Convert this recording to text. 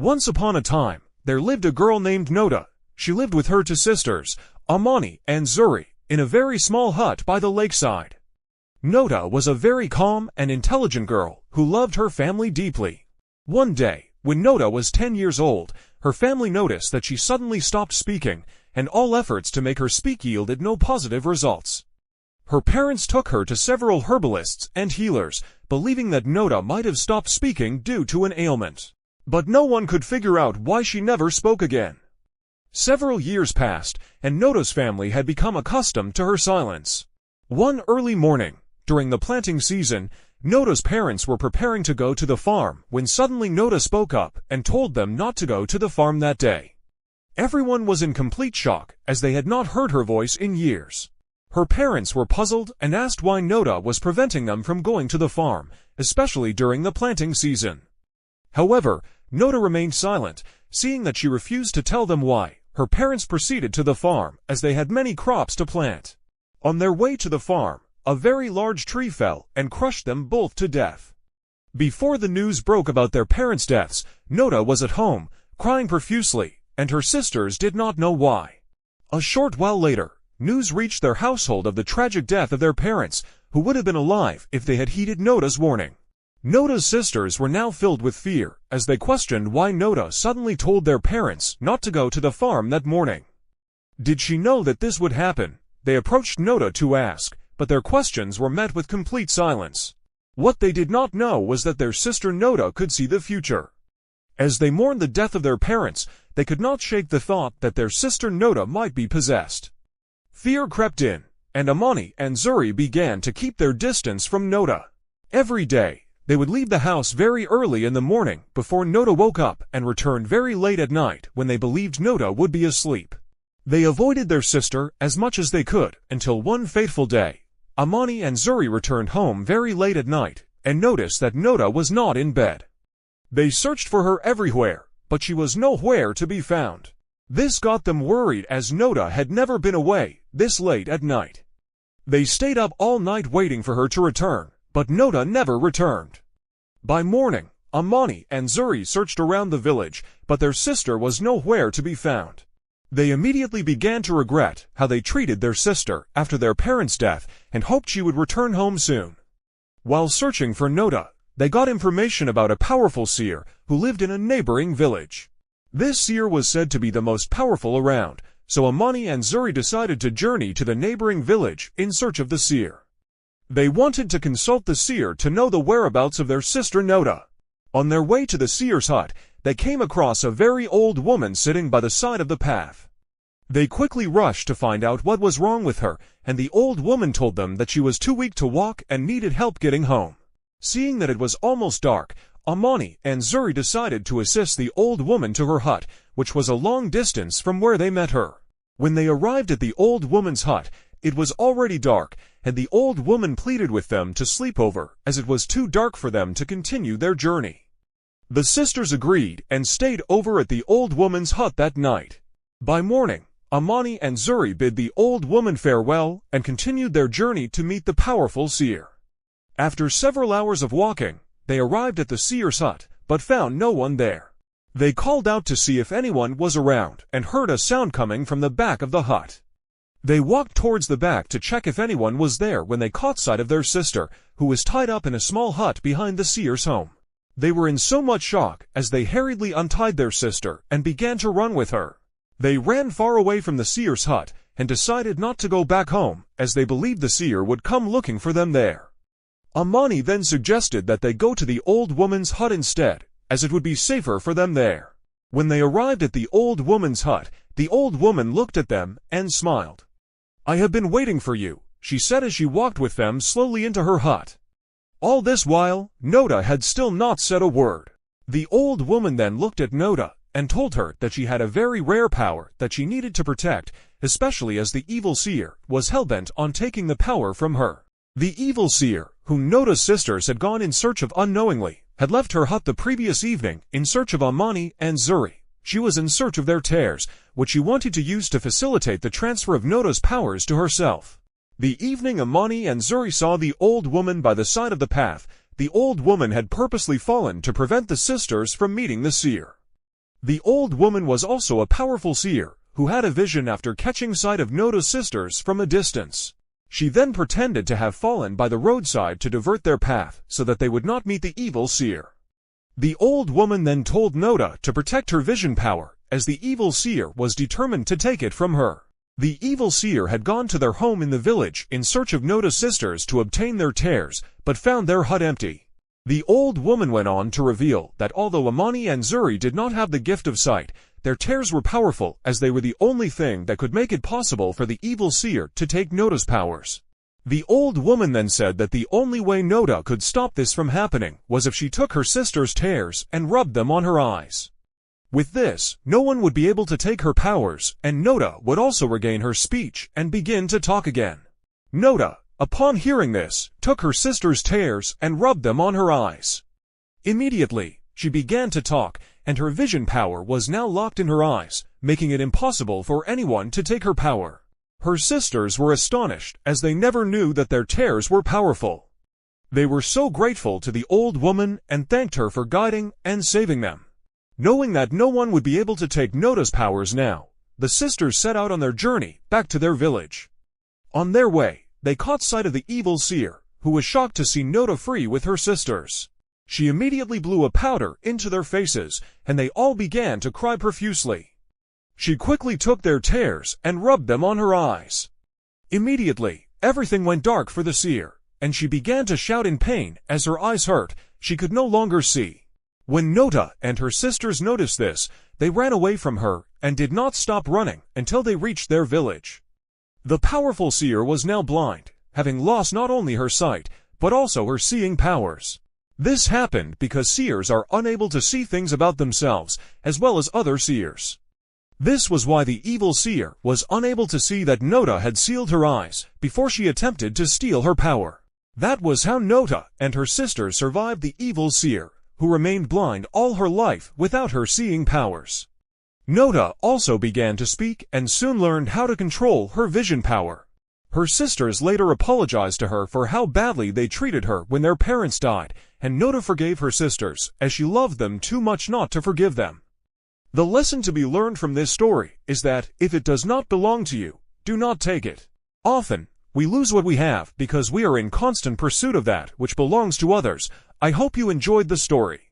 Once upon a time, there lived a girl named Nyota. She lived with her two sisters, Amani and Zuri, in a very small hut by the lakeside. Nyota was a very calm and intelligent girl who loved her family deeply. One day, when Nyota was 10 years old, her family noticed that she suddenly stopped speaking, and all efforts to make her speak yielded no positive results. Her parents took her to several herbalists and healers, believing that Nyota might have stopped speaking due to an ailment. But no one could figure out why she never spoke again. Several years passed, and Nyota's family had become accustomed to her silence. One early morning, during the planting season, Nyota's parents were preparing to go to the farm when suddenly Nyota spoke up and told them not to go to the farm that day. Everyone was in complete shock, as they had not heard her voice in years. Her parents were puzzled and asked why Nyota was preventing them from going to the farm, especially during the planting season. However, Nyota remained silent, seeing that she refused to tell them why. Her parents proceeded to the farm, as they had many crops to plant. On their way to the farm, a very large tree fell and crushed them both to death. Before the news broke about their parents' deaths, Nyota was at home, crying profusely, and her sisters did not know why. A short while later, news reached their household of the tragic death of their parents, who would have been alive if they had heeded Nyota's warning. Nyota's sisters were now filled with fear, as they questioned why Nyota suddenly told their parents not to go to the farm that morning. Did she know that this would happen? They approached Nyota to ask, but their questions were met with complete silence. What they did not know was that their sister Nyota could see the future. As they mourned the death of their parents, they could not shake the thought that their sister Nyota might be possessed. Fear crept in, and Amani and Zuri began to keep their distance from Nyota. Every day, they would leave the house very early in the morning before Nyota woke up and returned very late at night when they believed Nyota would be asleep. They avoided their sister as much as they could until one fateful day, Amani and Zuri returned home very late at night and noticed that Nyota was not in bed. They searched for her everywhere, but she was nowhere to be found. This got them worried, as Nyota had never been away this late at night. They stayed up all night waiting for her to return, but Nyota never returned. By morning, Amani and Zuri searched around the village, but their sister was nowhere to be found. They immediately began to regret how they treated their sister after their parents' death and hoped she would return home soon. While searching for Nyota, they got information about a powerful seer who lived in a neighboring village. This seer was said to be the most powerful around, so Amani and Zuri decided to journey to the neighboring village in search of the seer. They wanted to consult the seer to know the whereabouts of their sister Nyota. On their way to the seer's hut, they came across a very old woman sitting by the side of the path. They quickly rushed to find out what was wrong with her, and the old woman told them that she was too weak to walk and needed help getting home. Seeing that it was almost dark, Amani and Zuri decided to assist the old woman to her hut, which was a long distance from where they met her. When they arrived at the old woman's hut, it was already dark, and the old woman pleaded with them to sleep over, as it was too dark for them to continue their journey. The sisters agreed and stayed over at the old woman's hut that night. By morning, Amani and Zuri bid the old woman farewell and continued their journey to meet the powerful seer. After several hours of walking, they arrived at the seer's hut, but found no one there. They called out to see if anyone was around and heard a sound coming from the back of the hut. They walked towards the back to check if anyone was there when they caught sight of their sister, who was tied up in a small hut behind the seer's home. They were in so much shock as they hurriedly untied their sister and began to run with her. They ran far away from the seer's hut and decided not to go back home, as they believed the seer would come looking for them there. Amani then suggested that they go to the old woman's hut instead, as it would be safer for them there. When they arrived at the old woman's hut, the old woman looked at them and smiled. "I have been waiting for you," she said as she walked with them slowly into her hut. All this while, Nyota had still not said a word. The old woman then looked at Nyota and told her that she had a very rare power that she needed to protect, especially as the evil seer was hellbent on taking the power from her. The evil seer, whom Nyota's sisters had gone in search of unknowingly, had left her hut the previous evening in search of Amani and Zuri. She was in search of their tears, which she wanted to use to facilitate the transfer of Nyota's powers to herself. The evening Amani and Zuri saw the old woman by the side of the path, the old woman had purposely fallen to prevent the sisters from meeting the seer. The old woman was also a powerful seer, who had a vision after catching sight of Nota's sisters from a distance. She then pretended to have fallen by the roadside to divert their path so that they would not meet the evil seer. The old woman then told Nyota to protect her vision power, as the evil seer was determined to take it from her. The evil seer had gone to their home in the village in search of Nota's sisters to obtain their tears, but found their hut empty. The old woman went on to reveal that although Amani and Zuri did not have the gift of sight, their tears were powerful, as they were the only thing that could make it possible for the evil seer to take Nota's powers. The old woman then said that the only way Nyota could stop this from happening was if she took her sister's tears and rubbed them on her eyes. With this, no one would be able to take her powers, and Nyota would also regain her speech and begin to talk again. Nyota, upon hearing this, took her sister's tears and rubbed them on her eyes. Immediately, she began to talk, and her vision power was now locked in her eyes, making it impossible for anyone to take her power. Her sisters were astonished, as they never knew that their tears were powerful. They were so grateful to the old woman and thanked her for guiding and saving them. Knowing that no one would be able to take Nota's powers now, the sisters set out on their journey back to their village. On their way, they caught sight of the evil seer, who was shocked to see Nyota free with her sisters. She immediately blew a powder into their faces, and they all began to cry profusely. She quickly took their tears and rubbed them on her eyes. Immediately, everything went dark for the seer, and she began to shout in pain as her eyes hurt. She could no longer see. When Nyota and her sisters noticed this, they ran away from her and did not stop running until they reached their village. The powerful seer was now blind, having lost not only her sight, but also her seeing powers. This happened because seers are unable to see things about themselves, as well as other seers. This was why the evil seer was unable to see that Nyota had sealed her eyes before she attempted to steal her power. That was how Nyota and her sisters survived the evil seer, who remained blind all her life without her seeing powers. Nyota also began to speak and soon learned how to control her vision power. Her sisters later apologized to her for how badly they treated her when their parents died, and Nyota forgave her sisters, as she loved them too much not to forgive them. The lesson to be learned from this story is that, if it does not belong to you, do not take it. Often, we lose what we have because we are in constant pursuit of that which belongs to others. I hope you enjoyed the story.